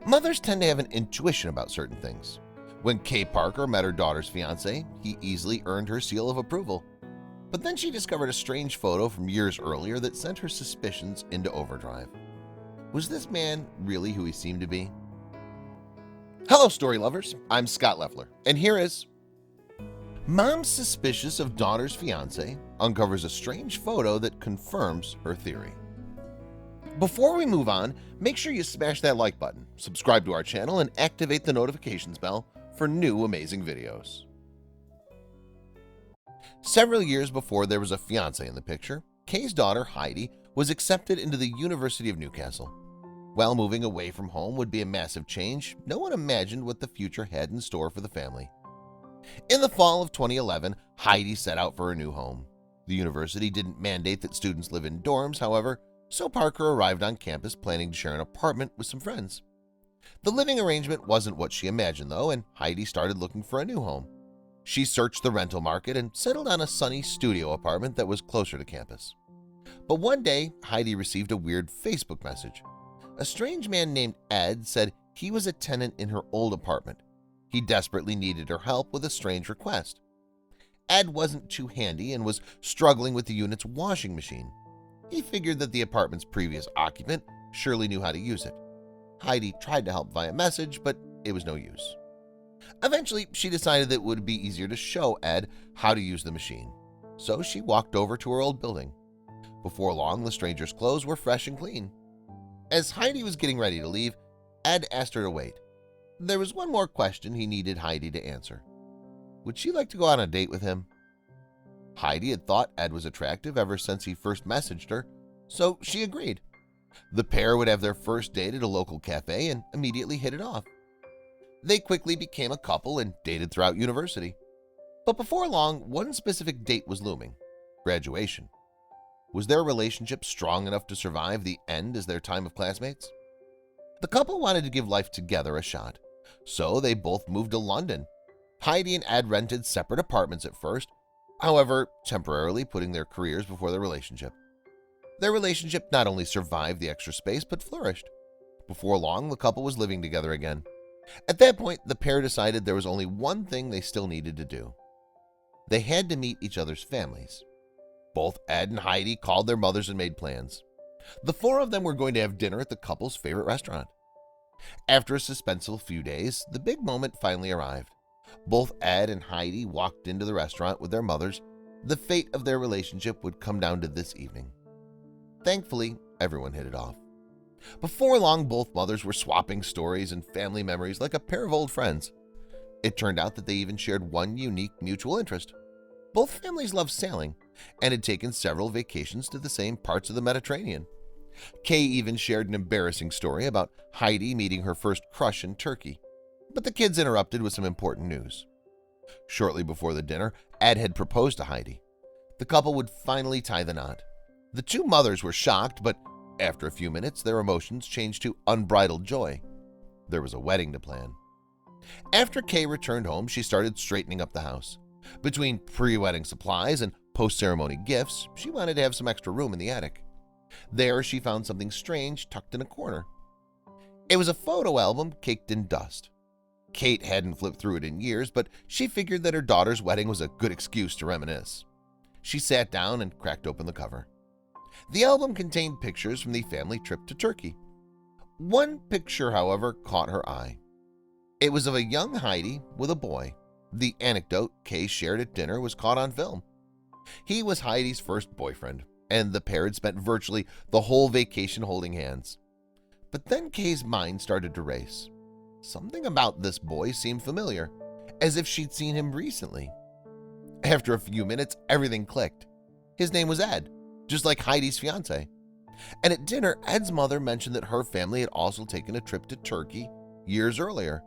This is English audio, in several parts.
Mothers tend to have an intuition about certain things. When Kay Parker met her daughter's fiance, he easily earned her seal of approval. But then she discovered a strange photo from years earlier that sent her suspicions into overdrive. Was this man really who he seemed to be? Hello, story lovers. I'm Scott Leffler, and here is Mom suspicious of daughter's fiance uncovers a strange photo that confirms her theory. Before we move on, make sure you smash that like button, subscribe to our channel, and activate the notifications bell for new amazing videos. Several years before there was a fiancé in the picture, Kay's daughter Heidi was accepted into the University of Newcastle. While moving away from home would be a massive change, no one imagined what the future had in store for the family. In the fall of 2011, Heidi set out for her new home. The university didn't mandate that students live in dorms, however, so Parker arrived on campus planning to share an apartment with some friends. The living arrangement wasn't what she imagined though, and Heidi started looking for a new home. She searched the rental market and settled on a sunny studio apartment that was closer to campus. But one day, Heidi received a weird Facebook message. A strange man named Ed said he was a tenant in her old apartment. He desperately needed her help with a strange request. Ed wasn't too handy and was struggling with the unit's washing machine. He figured that the apartment's previous occupant surely knew how to use it. Heidi tried to help via message, but it was no use. Eventually, she decided that it would be easier to show Ed how to use the machine. So she walked over to her old building. Before long, the stranger's clothes were fresh and clean. As Heidi was getting ready to leave, Ed asked her to wait. There was one more question he needed Heidi to answer. Would she like to go on a date with him? Heidi had thought Ed was attractive ever since he first messaged her, so she agreed. The pair would have their first date at a local cafe and immediately hit it off. They quickly became a couple and dated throughout university. But before long, one specific date was looming: graduation. Was their relationship strong enough to survive the end as their time of classmates? The couple wanted to give life together a shot, so they both moved to London. Heidi and Ed rented separate apartments at first, however, temporarily putting their careers before their relationship. Their relationship not only survived the extra space, but flourished. Before long, the couple was living together again. At that point, the pair decided there was only one thing they still needed to do. They had to meet each other's families. Both Ed and Heidi called their mothers and made plans. The four of them were going to have dinner at the couple's favorite restaurant. After a suspenseful few days, the big moment finally arrived. Both Ed and Heidi walked into the restaurant with their mothers. The fate of their relationship would come down to this evening. Thankfully, everyone hit it off. Before long, both mothers were swapping stories and family memories like a pair of old friends. It turned out that they even shared one unique mutual interest. Both families loved sailing and had taken several vacations to the same parts of the Mediterranean. Kay even shared an embarrassing story about Heidi meeting her first crush in Turkey, but the kids interrupted with some important news. Shortly before the dinner, Ed had proposed to Heidi. The couple would finally tie the knot. The two mothers were shocked, but after a few minutes, their emotions changed to unbridled joy. There was a wedding to plan. After Kay returned home, she started straightening up the house. Between pre-wedding supplies and post-ceremony gifts, she wanted to have some extra room in the attic. There, she found something strange tucked in a corner. It was a photo album caked in dust. Kate hadn't flipped through it in years, but she figured that her daughter's wedding was a good excuse to reminisce. She sat down and cracked open the cover. The album contained pictures from the family trip to Turkey. One picture, however, caught her eye. It was of a young Heidi with a boy. The anecdote Kay shared at dinner was caught on film. He was Heidi's first boyfriend, and the pair had spent virtually the whole vacation holding hands. But then Kay's mind started to race. Something about this boy seemed familiar, as if she'd seen him recently. After a few minutes, everything clicked. His name was Ed, just like Heidi's fiance. And at dinner, Ed's mother mentioned that her family had also taken a trip to Turkey years earlier.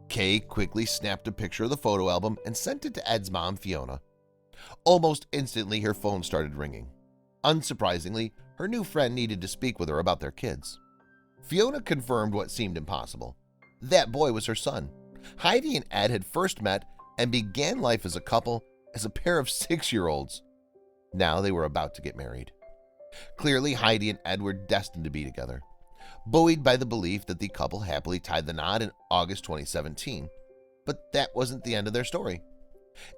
Kay quickly snapped a picture of the photo album and sent it to Ed's mom, Fiona. Almost instantly, her phone started ringing. Unsurprisingly, her new friend needed to speak with her about their kids. Fiona confirmed what seemed impossible. That boy was her son. Heidi and Ed had first met and began life as a couple as a pair of 6-year-olds. Now they were about to get married. Clearly, Heidi and Ed were destined to be together. buoyed by the belief that the couple happily tied the knot in August 2017. But that wasn't the end of their story.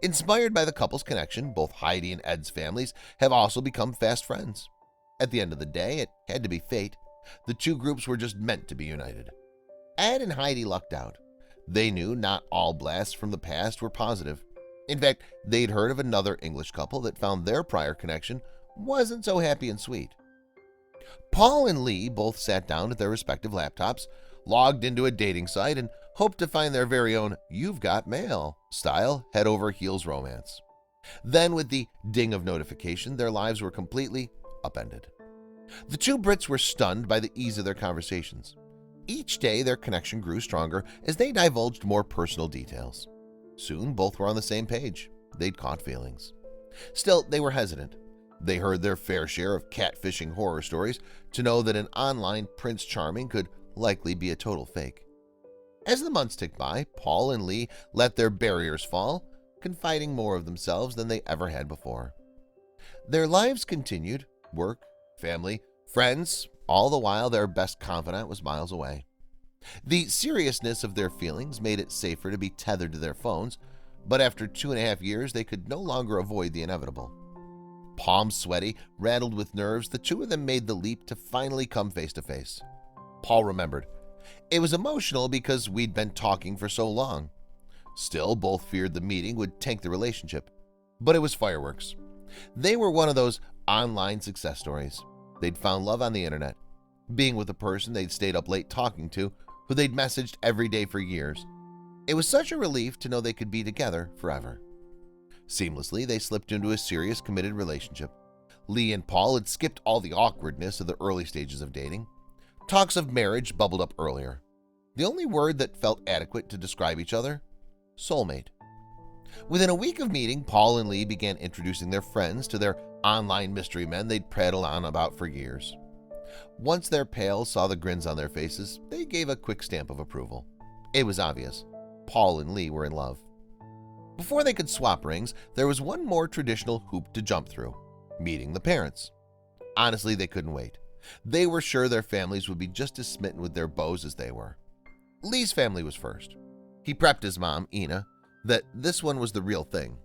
Inspired by the couple's connection, both Heidi and Ed's families have also become fast friends. At the end of the day, it had to be fate. The two groups were just meant to be united. Ed and Heidi lucked out. They knew not all blasts from the past were positive. In fact, they'd heard of another English couple that found their prior connection wasn't so happy and sweet. Paul and Lee both sat down at their respective laptops, logged into a dating site, and hoped to find their very own "you've got mail" style head-over-heels romance. Then, with the ding of notification, their lives were completely upended. The two Brits were stunned by the ease of their conversations. Each day, their connection grew stronger as they divulged more personal details. Soon, both were on the same page. They'd caught feelings. Still, they were hesitant. They heard their fair share of catfishing horror stories to know that an online Prince Charming could likely be a total fake. As the months ticked by, Paul and Lee let their barriers fall, confiding more of themselves than they ever had before. Their lives continued, work, family, friends, all the while their best confidant was miles away. The seriousness of their feelings made it safer to be tethered to their phones, but after 2.5 years they could no longer avoid the inevitable. Palms sweaty, rattled with nerves, the two of them made the leap to finally come face to face. Paul remembered. It was emotional because we'd been talking for so long. Still, both feared the meeting would tank the relationship. But it was fireworks. They were one of those online success stories. They'd found love on the internet, being with a person they'd stayed up late talking to, who they'd messaged every day for years. It was such a relief to know they could be together forever. Seamlessly, they slipped into a serious, committed relationship. Lee and Paul had skipped all the awkwardness of the early stages of dating. Talks of marriage bubbled up earlier. The only word that felt adequate to describe each other? Soulmate. Within a week of meeting, Paul and Lee began introducing their friends to their online mystery men they'd prattled on about for years. Once their pals saw the grins on their faces, they gave a quick stamp of approval. It was obvious. Paul and Lee were in love. Before they could swap rings, there was one more traditional hoop to jump through: meeting the parents. Honestly, they couldn't wait. They were sure their families would be just as smitten with their beaux as they were. Lee's family was first. He prepped his mom, Ina, that this one was the real thing.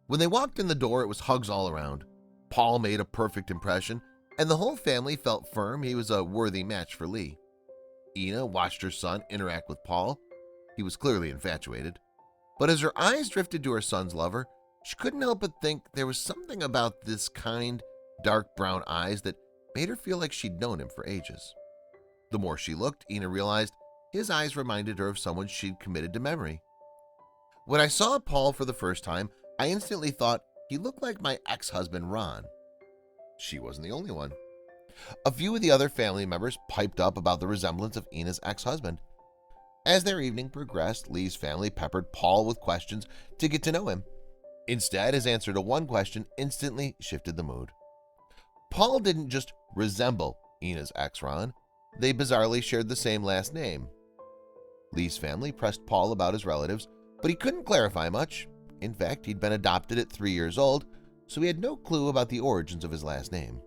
When they walked in the door, it was hugs all around. Paul made a perfect impression, and the whole family felt firm he was a worthy match for Lee. Ina watched her son interact with Paul. He was clearly infatuated. But as her eyes drifted to her son's lover, she couldn't help but think there was something about this kind, dark brown eyes that made her feel like she'd known him for ages. The more she looked, Ina realized his eyes reminded her of someone she'd committed to memory. When I saw Paul for the first time, I instantly thought he looked like my ex-husband Ron. She wasn't the only one. A few of the other family members piped up about the resemblance of Ina's ex-husband. As their evening progressed, Lee's family peppered Paul with questions to get to know him. Instead, his answer to one question instantly shifted the mood. Paul didn't just resemble Ina's ex Ron, they bizarrely shared the same last name. Lee's family pressed Paul about his relatives, but he couldn't clarify much. In fact, he'd been adopted at 3 years old, so he had no clue about the origins of his last name.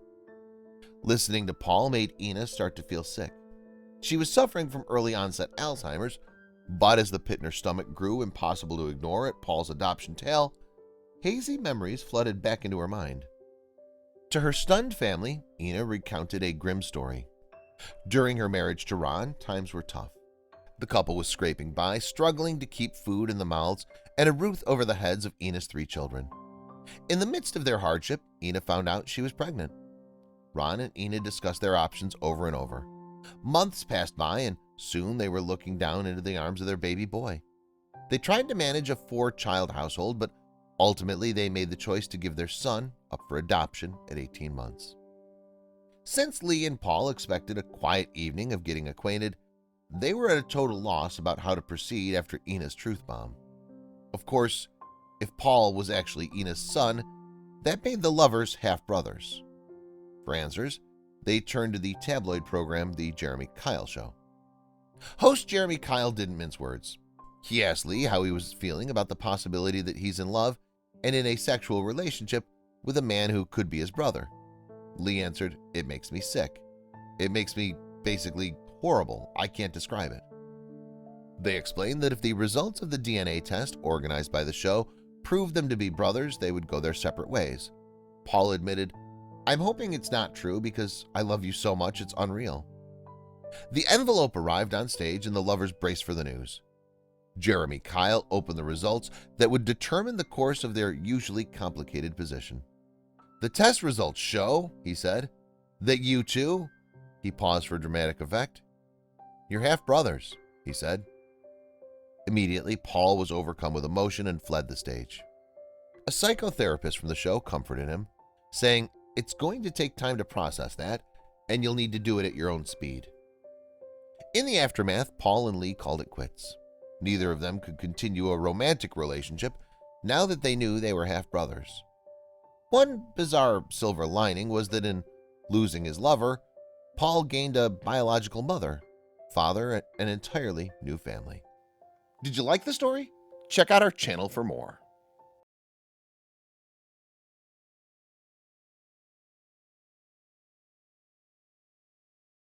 Listening to Paul made Ina start to feel sick. She was suffering from early onset Alzheimer's, but as the pit in her stomach grew impossible to ignore at Paul's adoption tale, hazy memories flooded back into her mind. To her stunned family, Ina recounted a grim story. During her marriage to Ron, times were tough. The couple was scraping by, struggling to keep food in the mouths and a roof over the heads of Ina's 3 children. In the midst of their hardship, Ina found out she was pregnant. Ron and Ina discussed their options over and over. Months passed by, and soon they were looking down into the arms of their baby boy. They tried to manage a 4-child household, but ultimately they made the choice to give their son up for adoption at 18 months. Since Lee and Paul expected a quiet evening of getting acquainted, they were at a total loss about how to proceed after Ina's truth bomb. Of course, if Paul was actually Ina's son, that made the lovers half-brothers. For answers, they turned to the tabloid program The Jeremy Kyle Show. Host Jeremy Kyle didn't mince words. He asked Lee how he was feeling about the possibility that he's in love and in a sexual relationship with a man who could be his brother. Lee answered, "It makes me sick. It makes me basically horrible, I can't describe it. They explained that if the results of the DNA test organized by the show proved them to be brothers, they would go their separate ways. Paul admitted, "I'm hoping it's not true because I love you so much it's unreal." The envelope arrived on stage and the lovers braced for the news. Jeremy Kyle opened the results that would determine the course of their usually complicated position. "The test results show," he said, "that you two," he paused for dramatic effect, "you're half-brothers," he said. Immediately, Paul was overcome with emotion and fled the stage. A psychotherapist from the show comforted him, saying, "It's going to take time to process that, and you'll need to do it at your own speed." In the aftermath, Paul and Lee called it quits. Neither of them could continue a romantic relationship now that they knew they were half-brothers. One bizarre silver lining was that in losing his lover, Paul gained a biological mother, father, and an entirely new family. Did you like the story? Check out our channel for more.